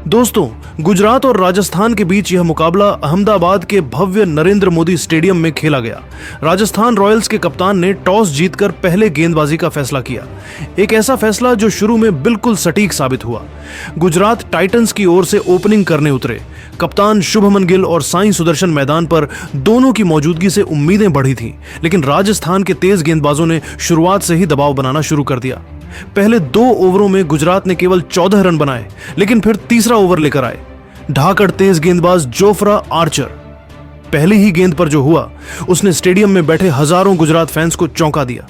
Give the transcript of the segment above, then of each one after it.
दोस्तों, गुजरात और राजस्थान के बीच यह मुकाबला अहमदाबाद के भव्य नरेंद्र मोदी स्टेडियम में खेला गया। राजस्थान रॉयल्स के कप्तान ने टॉस जीतकर पहले गेंदबाजी का फैसला किया, एक ऐसा फैसला जो शुरू में बिल्कुल सटीक साबित हुआ। गुजरात टाइटंस की ओर से ओपनिंग करने उतरे। कप्तान शुभमन गिल और साई सुदर्शन मैदान पर दोनों की मौजूदगी से उम्मीदें बढ़ी थीं, लेकिन राजस्थान के तेज गेंदबाजों ने शुरुआत से ही दबाव बनाना शुरू कर दिया। पहले 2 ओवरों में गुजरात ने केवल 14 रन बनाए, लेकिन फिर तीसरा ओवर लेकर आए। ढाकड़ तेज गेंदबाज जोफ्रा आर्चर, पहली ही गेंद पर जो हुआ उसने स्टेडियम में बैठे हजारों गुजरात फैंस को चौंका दिया।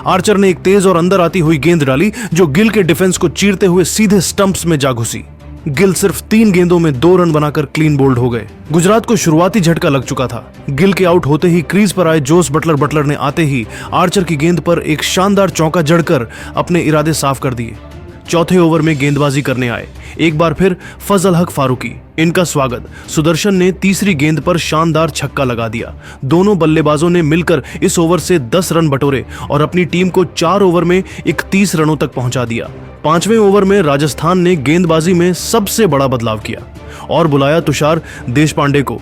आर्चर ने एक तेज और अंदर आती हुई गेंद डाली जो गिल के डिफेंस को चीरते हुए सीधे स्टंप्स में जा घुसी। गिल सिर्फ 3 गेंदों में 2 रन बनाकर क्लीन बोल्ड हो गए। गुजरात को शुरुआती झटका लग चुका था। गिल के आउट होते ही क्रीज पर आए जोस बटलर ने आते ही आर्चर की गेंद पर एक शानदार चौका जड़कर अपने इरादे साफ कर दिए। चौथे ओवर में गेंदबाजी करने आए एक बार फिर फजल हक फारूकी। इनका स्वागत सुदर्शन ने तीसरी गेंद पर शानदार छक्का लगा दिया। दोनों बल्लेबाजों ने मिलकर इस ओवर से 10 रन बटोरे और अपनी टीम को 4 ओवर में 31 रनों तक पहुंचा दिया। 5वें ओवर में राजस्थान ने गेंदबाजी में सबसे बड़ा बदलाव किया और बुलाया तुषार देशपांडे को,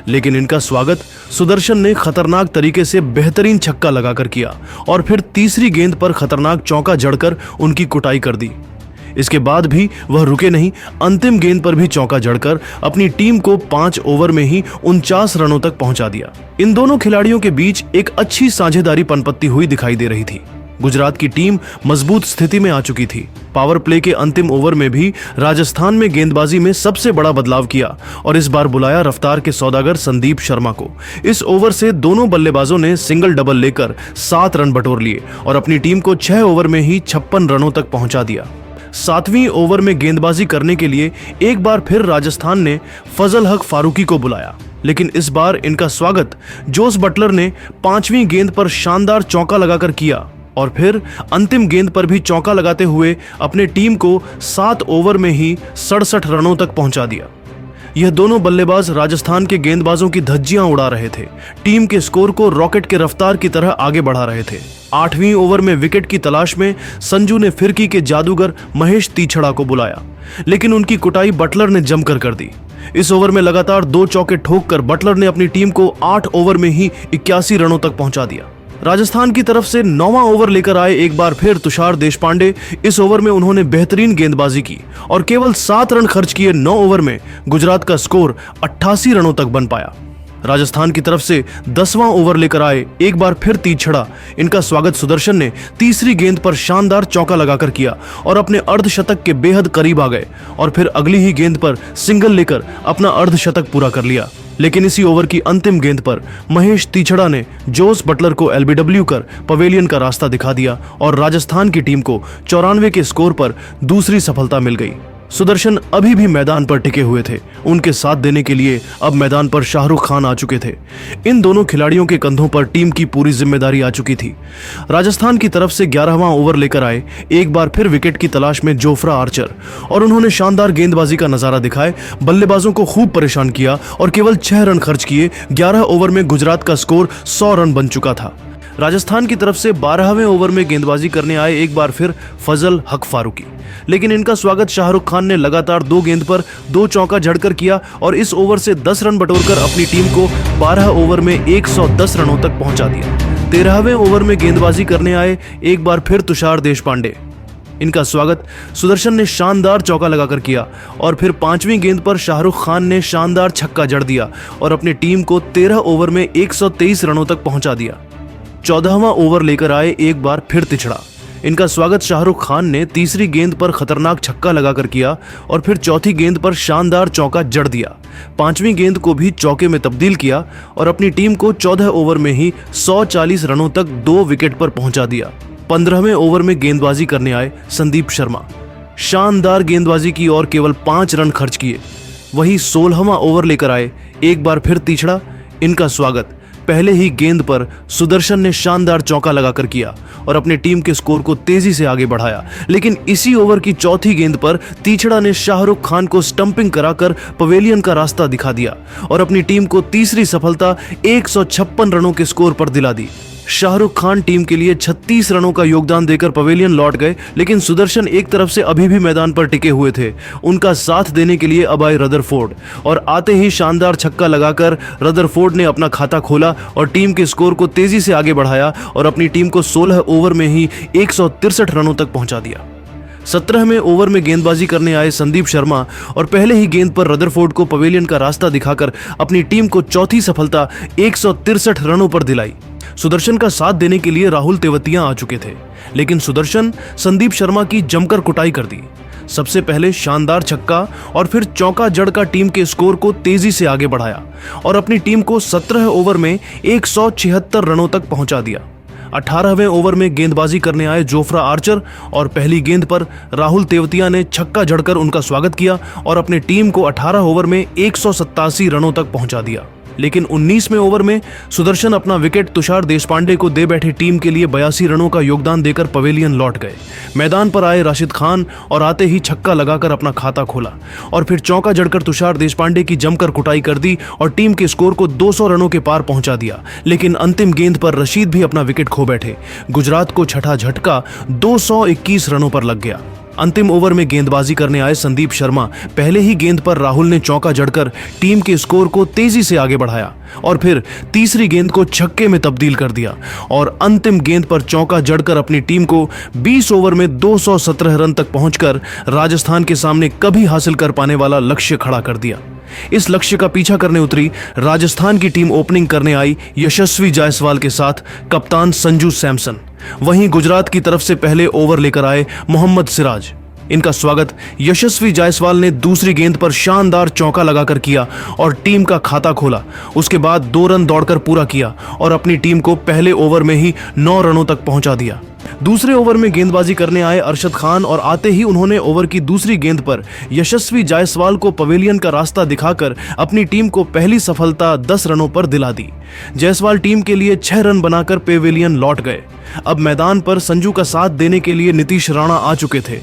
लेकिन इनका स्वागत सुदर्शन ने खतरनाक तरीके से बेहतरीन छक्का लगाकर किया और फिर तीसरी गेंद पर खतरनाक चौका जड़कर उनकी कुटाई कर दी। इसके बाद भी वह रुके नहीं, अंतिम गेंद पर भी चौका जड़कर अपनी टीम को 5 ओवर में ही 49 रनों तक पहुंचा दिया। इन दोनों खिलाड़ियों के बीच एक अच्छी साझेदारी पनपत्ती हुई दिखाई दे रही थी। गुजरात की टीम मजबूत स्थिति में आ चुकी थी। पावर प्ले के अंतिम ओवर में भी राजस्थान में गेंदबाजी में सबसे बड़ा बदलाव किया और इस बार बुलाया रफ्तार के सौदागर संदीप शर्मा को। इस ओवर से दोनों बल्लेबाजों ने सिंगल डबल लेकर 7 रन बटोर लिए और अपनी टीम को 6 ओवर में ही 56 रनों तक पहुंचा दिया। 7वीं ओवर में गेंदबाजी करने के लिए एक बार फिर राजस्थान ने फजल हक फारूकी को बुलाया, लेकिन इस बार इनका स्वागत जोस बटलर ने 5वीं गेंद पर शानदार चौका लगाकर किया और फिर अंतिम गेंद पर भी चौका लगाते हुए अपने टीम को 7 ओवर में ही 67 रनों तक पहुंचा दिया। यह दोनों बल्लेबाज राजस्थान के गेंदबाजों की धज्जियां उड़ा रहे थे, टीम के स्कोर को रॉकेट के रफ्तार की तरह आगे बढ़ा रहे थे। 8वीं ओवर में विकेट की तलाश में संजू ने फिरकी के जादूगर महेश तीछड़ा को बुलाया, लेकिन उनकी कुटाई बटलर ने जमकर कर दी। इस ओवर में लगातार 2 चौके ठोककर बटलर ने अपनी टीम को 8 ओवर में ही 81 रनों तक पहुंचा दिया। राजस्थान की तरफ से 9वां ओवर लेकर आए एक बार फिर तुषार देशपांडे। इस ओवर में उन्होंने बेहतरीन गेंदबाजी की और केवल 7 रन खर्च किए 9 ओवर में गुजरात का स्कोर 88 रनों तक बन पाया। राजस्थान की तरफ से 10वां ओवर लेकर आए एक बार फिर तीछड़ा। इनका स्वागत सुदर्शन ने तीसरी गेंद पर शानदार चौका लगाकर किया और अपने अर्धशतक के बेहद करीब आ गए और फिर अगली ही गेंद पर सिंगल लेकर अपना अर्धशतक पूरा कर लिया। लेकिन इसी ओवर की अंतिम गेंद पर महेश तीछड़ा ने जोस बटलर को एलबीडब्ल्यू कर पवेलियन का रास्ता दिखा दिया और राजस्थान की टीम को 94 के स्कोर पर दूसरी सफलता मिल गई। सुदर्शन अभी भी मैदान पर टिके हुए थे। उनके साथ देने के लिए अब मैदान पर शाहरुख खान आ चुके थे। इन दोनों खिलाड़ियों के कंधों पर टीम की पूरी जिम्मेदारी आ चुकी थी। राजस्थान की तरफ से 11वां ओवर लेकर आए एक बार फिर विकेट की तलाश में जोफ्रा आर्चर और उन्होंने शानदार गेंदबाजी का नजारा दिखाए, बल्लेबाजों को खूब परेशान किया और केवल 6 रन खर्च किए। 11 ओवर में गुजरात का स्कोर 100 रन बन चुका था। राजस्थान की तरफ से 12वें ओवर में गेंदबाजी करने आए एक बार फिर फजल हक फारूकी, लेकिन इनका स्वागत शाहरुख खान ने लगातार 2 गेंद पर 2 चौका जड़कर किया और इस ओवर से 10 रन बटोरकर अपनी टीम को 12 ओवर में 110 रनों तक पहुंचा दिया। 13वें ओवर में गेंदबाजी करने आए एक बार फिर तुषार देशपांडे। इनका स्वागत सुदर्शन ने शानदार चौका लगाकर किया और फिर 5वीं गेंद पर शाहरुख खान ने शानदार छक्का जड़ दिया और अपनी टीम को 13 ओवर में 123 रनों तक पहुंचा दिया। 14वां ओवर लेकर आए एक बार फिर तिछड़ा। इनका स्वागत शाहरुख खान ने तीसरी गेंद पर खतरनाक छक्का लगाकर किया और फिर चौथी गेंद पर शानदार चौका जड़ दिया। 5वीं गेंद को भी चौके में तब्दील किया और अपनी टीम को 14 ओवर में ही 140 रनों तक 2 विकेट पर पहुंचा दिया। 15वें ओवर में गेंदबाजी करने आए संदीप शर्मा। शानदार गेंदबाजी की और केवल 5 रन खर्च किए। वहीं 16वां ओवर लेकर आए एक बार फिर तीछड़ा। इनका स्वागत पहले ही गेंद पर सुदर्शन ने शानदार चौका लगाकर किया और अपनी टीम के स्कोर को तेजी से आगे बढ़ाया, लेकिन इसी ओवर की चौथी गेंद पर तीछड़ा ने शाहरुख खान को स्टंपिंग कराकर पवेलियन का रास्ता दिखा दिया और अपनी टीम को तीसरी सफलता 156 रनों के स्कोर पर दिला दी। शाहरुख खान टीम के लिए 36 रनों का योगदान देकर पवेलियन लौट गए, लेकिन सुदर्शन एक तरफ से अभी भी मैदान पर टिके हुए थे। उनका साथ देने के लिए अब आए रदरफोर्ड और आते ही शानदार छक्का लगाकर रदरफोर्ड ने अपना खाता खोला और टीम के स्कोर को तेजी से आगे बढ़ाया और अपनी टीम को 16 ओवर में ही 163 रनों तक पहुंचा दिया। 17वें ओवर में गेंदबाजी करने आए संदीप शर्मा और पहले ही गेंद पर रदरफोर्ड को पवेलियन का रास्ता दिखाकर अपनी टीम को चौथी सफलता 163 रनों पर दिलाई। सुदर्शन का साथ देने के लिए राहुल तेवतिया आ चुके थे, लेकिन सुदर्शन संदीप शर्मा की जमकर कुटाई कर दी। सबसे पहले शानदार छक्का और फिर चौका जड़का टीम के स्कोर को तेजी से आगे बढ़ाया और अपनी टीम को 17 ओवर में 176 रनों तक पहुंचा दिया। 18वें ओवर में गेंदबाजी करने आए जोफ्रा आर्चर और पहली गेंद पर राहुल तेवतिया ने छक्का जड़कर उनका स्वागत किया और अपनी टीम को 18 ओवर में 187 रनों तक पहुंचा दिया। लेकिन 19वें ओवर में सुदर्शन अपना विकेट तुषार देशपांडे को दे बैठे टीम के लिए 82 रनों का योगदान देकर पवेलियन लौट गए। मैदान पर आए राशिद खान और आते ही छक्का लगाकर अपना खाता खोला और फिर चौका जड़कर तुषार देशपांडे की जमकर कुटाई कर दी और टीम के स्कोर को 200 रनों के पार पहुंचा दिया। लेकिन अंतिम गेंद पर रशीद भी अपना विकेट खो बैठे। गुजरात को छठा झटका 221 रनों पर लग गया। अंतिम ओवर में गेंदबाजी करने आए संदीप शर्मा पहले ही गेंद पर राहुल ने चौका जड़कर टीम के स्कोर को तेजी से आगे बढ़ाया और फिर तीसरी गेंद को छक्के में तब्दील कर दिया और अंतिम गेंद पर चौका जड़कर अपनी टीम को 20 ओवर में 217 रन तक पहुंचकर राजस्थान के सामने कभी हासिल कर पाने वाला लक्ष्य खड़ा कर दिया। इस लक्ष्य का पीछा करने उतरी राजस्थान की टीम ओपनिंग करने आई यशस्वी जायसवाल के साथ कप्तान संजू सैमसन। वहीं गुजरात की तरफ से पहले ओवर लेकर आए मोहम्मद सिराज। इनका स्वागत यशस्वी जायसवाल ने दूसरी गेंद पर शानदार चौका लगाकर किया और टीम का खाता खोला। उसके बाद 2 रन दौड़कर पूरा किया और अपनी टीम को पहले ओवर में ही 9 रनों तक पहुंचा दिया। दूसरे ओवर में गेंदबाजी करने आए अरशद खान और आते ही उन्होंने ओवर की दूसरी गेंद पर यशस्वी जायसवाल को पवेलियन का रास्ता दिखाकर अपनी टीम को पहली सफलता 10 रनों पर दिला दी। जायसवाल टीम के लिए 6 रन बनाकर पवेलियन लौट गए। अब मैदान पर संजू का साथ देने के लिए नीतीश राणा आ चुके थे।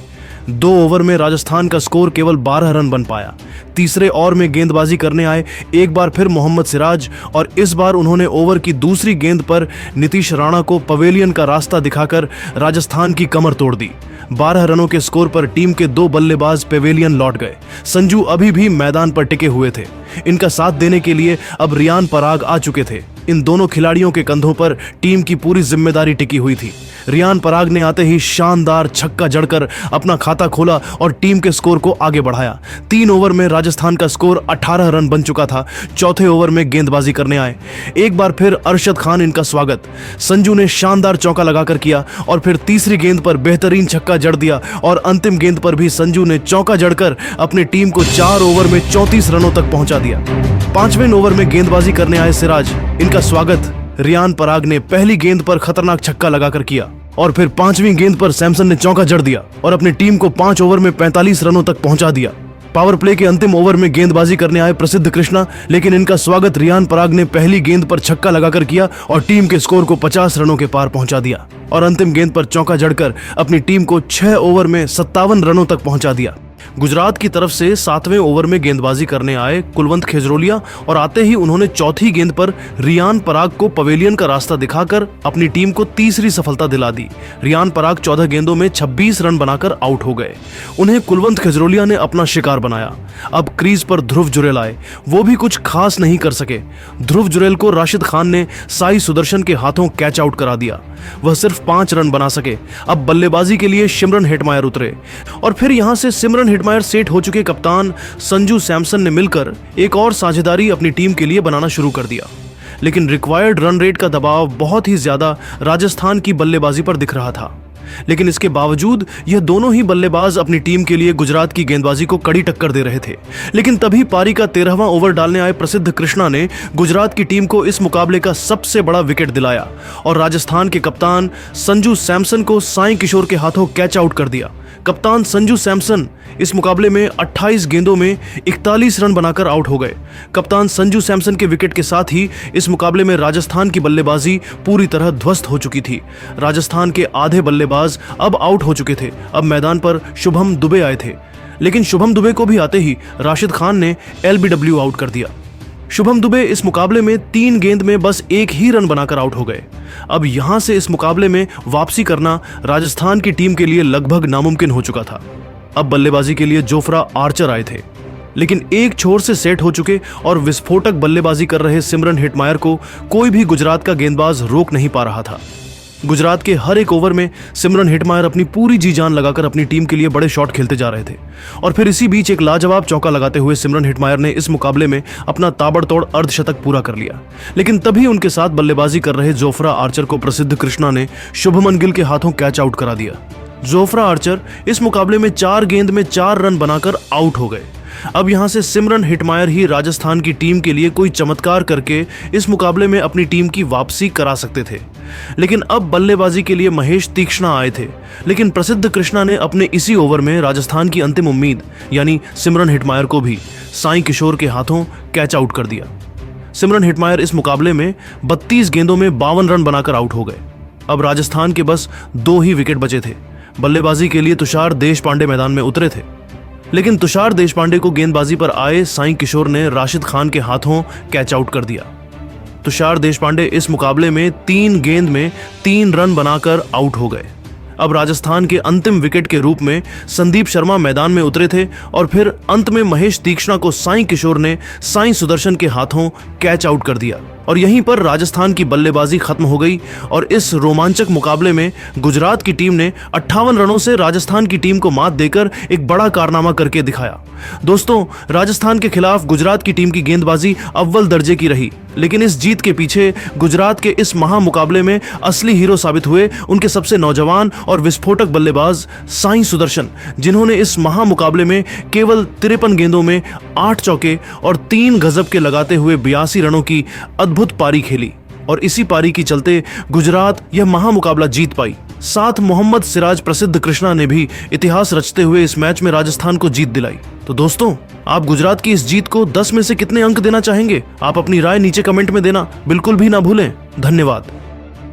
2 ओवर में राजस्थान का स्कोर केवल 12 रन बन पाया। तीसरे ओवर में गेंदबाजी करने आए एक बार फिर मोहम्मद सिराज और इस बार उन्होंने ओवर की दूसरी गेंद पर नीतीश राणा को पवेलियन का रास्ता दिखाकर राजस्थान की कमर तोड़ दी। 12 रनों के स्कोर पर टीम के 2 बल्लेबाज पवेलियन लौट गए। संजू अभी भी मैदान पर टिके हुए थे। इनका साथ देने के लिए अब रियान पराग आ चुके थे। इन दोनों खिलाड़ियों के कंधों पर टीम की पूरी जिम्मेदारी टिकी हुई थी। रियान पराग ने आते ही शानदार छक्का जड़कर अपना खाता खोला और टीम के स्कोर को आगे बढ़ाया। 3 ओवर में राजस्थान का स्कोर 18 रन बन चुका था। चौथे ओवर में गेंदबाजी करने आए एक बार फिर अरशद खान। इनका स्वागत संजू ने शानदार चौका लगाकर किया और फिर तीसरी गेंद पर बेहतरीन छक्का जड़ दिया और अंतिम गेंद पर भी संजू ने चौका जड़कर अपनी टीम को 4 ओवर में 34 रनों तक पहुंचा दिया। 5वें ओवर में गेंदबाजी करने आए सिराज। इनका स्वागत रियान पराग ने पहली गेंद पर खतरनाक छक्का लगाकर किया और फिर 5वीं गेंद पर सैमसन ने चौका जड़ दिया और अपनी टीम को 5 ओवर में 45 रनों तक पहुंचा दिया। पावर प्ले के अंतिम ओवर में गेंदबाजी करने आए प्रसिद्ध कृष्णा, लेकिन इनका स्वागत रियान पराग ने पहली गेंद पर छक्का लगाकर किया और टीम के स्कोर को 50 रनों के पार पहुंचा दिया और अंतिम गेंद पर चौका जड़कर अपनी टीम को 6 ओवर में 57 रनों तक पहुंचा दिया। गुजरात की तरफ से 7वें ओवर में गेंदबाजी करने आए कुलवंत खेजरोलिया और आते ही उन्होंने चौथी गेंद पर रियान पराग को पवेलियन का रास्ता दिखाकर अपनी टीम को तीसरी सफलता दिला दी। रियान पराग 14 गेंदों में 26 रन बनाकर आउट हो गए। उन्हें कुलवंत खेजरोलिया ने अपना शिकार बनाया। अब क्रीज पर ध्रुव जुरेल आए, वो भी कुछ खास नहीं कर सके। ध्रुव जुरेल को राशिद खान ने साई सुदर्शन के हाथों कैच आउट करा दिया। वह सिर्फ 5 रन बना सके। अब बल्लेबाजी के लिए सिमरन हेटमायर उतरे और फिर यहां से सिमरन हेटमायर सेट हो चुके कप्तान संजू सैमसन ने मिलकर एक और साझेदारी अपनी टीम के लिए बनाना शुरू कर दिया। लेकिन रिक्वायर्ड रन रेट का दबाव बहुत ही ज्यादा राजस्थान की बल्लेबाजी पर दिख रहा था। लेकिन इसके बावजूद यह दोनों ही बल्लेबाज अपनी टीम के लिए गुजरात की गेंदबाजी को कड़ी टक्कर दे रहे थे। लेकिन तभी पारी का 13वां ओवर डालने आए प्रसिद्ध कृष्णा ने गुजरात की टीम को इस मुकाबले का सबसे बड़ा विकेट दिलाया और राजस्थान के कप्तान संजू सैमसन को साई किशोर के हाथों कैच आउट कर दिया। कप्तान संजू सैमसन इस मुकाबले में 28 गेंदों में 41 रन बनाकर आउट हो गए। कप्तान संजू सैमसन के विकेट के साथ ही इस मुकाबले में राजस्थान की बल्लेबाजी पूरी तरह ध्वस्त हो चुकी थी। राजस्थान के आधे बल्लेबाज अब आउट हो चुके थे। अब मैदान पर शुभम दुबे आए थे, लेकिन शुभम दुबे को भी आते ही राशिद खान ने LBW आउट कर दिया। शुभम दुबे इस मुकाबले में 3 गेंद में बस एक ही रन बनाकर आउट हो गए। अब यहां से इस मुकाबले में वापसी करना राजस्थान की टीम के लिए लगभग नामुमकिन हो चुका था। अब बल्लेबाजी के लिए जोफ्रा आर्चर आए थे, लेकिन एक छोर से सेट हो चुके और विस्फोटक बल्लेबाजी कर रहे सिमरन हेटमायर को कोई भी गुजरात का गेंदबाज रोक नहीं पा रहा था। गुजरात के हर एक ओवर में सिमरन हेटमायर अपनी पूरी जी जान लगाकर अपनी टीम के लिए बड़े शॉट खेलते जा रहे थे और फिर इसी बीच एक लाजवाब चौका लगाते हुए सिमरन हेटमायर ने इस मुकाबले में अपना ताबड़तोड़ अर्धशतक पूरा कर लिया। लेकिन तभी उनके साथ बल्लेबाजी कर रहे जोफ्रा आर्चर को प्रसिद्ध कृष्णा ने शुभमन गिल के हाथों कैच आउट करा दिया। जोफ्रा आर्चर इस मुकाबले में 4 गेंद में 4 रन बनाकर आउट हो गए। अब यहां से सिमरन हेटमायर ही राजस्थान की टीम के लिए कोई चमत्कार करके इस मुकाबले में अपनी टीम की वापसी करा सकते थे, लेकिन अब बल्लेबाजी के लिए महेश तीक्ष्णा आए थे। लेकिन प्रसिद्ध कृष्णा ने अपने इसी ओवर में राजस्थान की अंतिम उम्मीद यानी सिमरन हेटमायर को भी साई किशोर के हाथों कैच आउट कर दिया। सिमरन हेटमायर इस मुकाबले में 32 गेंदों में 52 रन बनाकर आउट हो गए। अब राजस्थान के बस 2 ही विकेट बचे थे। बल्लेबाजी के लिए तुषार देशपांडे मैदान में उतरे थे, लेकिन तुषार देशपांडे को गेंदबाजी पर आए साई किशोर ने राशिद खान के हाथों कैच आउट कर दिया। तुषार देशपांडे इस मुकाबले में 3 गेंद में 3 रन बनाकर आउट हो गए। अब राजस्थान के अंतिम विकेट के रूप में संदीप शर्मा मैदान में उतरे थे और फिर अंत में महेश तीक्ष्णा को साई किशोर ने साई सुदर्शन के हाथों कैच आउट कर दिया और यहीं पर राजस्थान की बल्लेबाजी खत्म हो गई और इस रोमांचक मुकाबले में गुजरात की टीम ने 58 रनों से राजस्थान की टीम को मात देकर एक बड़ा कारनामा करके दिखाया। दोस्तों, राजस्थान के खिलाफ गुजरात की टीम की गेंदबाजी अव्वल दर्जे की रही, लेकिन इस जीत के पीछे गुजरात के इस महामुकाबले में असली हीरो साबित हुए उनके सबसे नौजवान और विस्फोटक बल्लेबाज साई सुदर्शन, जिन्होंने इस महामुकाबले में केवल 53 गेंदों में 8 चौके और 3 गजब के लगाते हुए 82 रनों की अद्भुत पारी खेली और इसी पारी की चलते गुजरात यह महामुकाबला जीत पाई। साथ मोहम्मद सिराज प्रसिद्ध कृष्णा ने भी इतिहास रचते हुए इस मैच में राजस्थान को जीत दिलाई। तो दोस्तों, आप गुजरात की इस जीत को 10 में से कितने अंक देना चाहेंगे? आप अपनी राय नीचे कमेंट में देना बिल्कुल भी ना भूलें। धन्यवाद।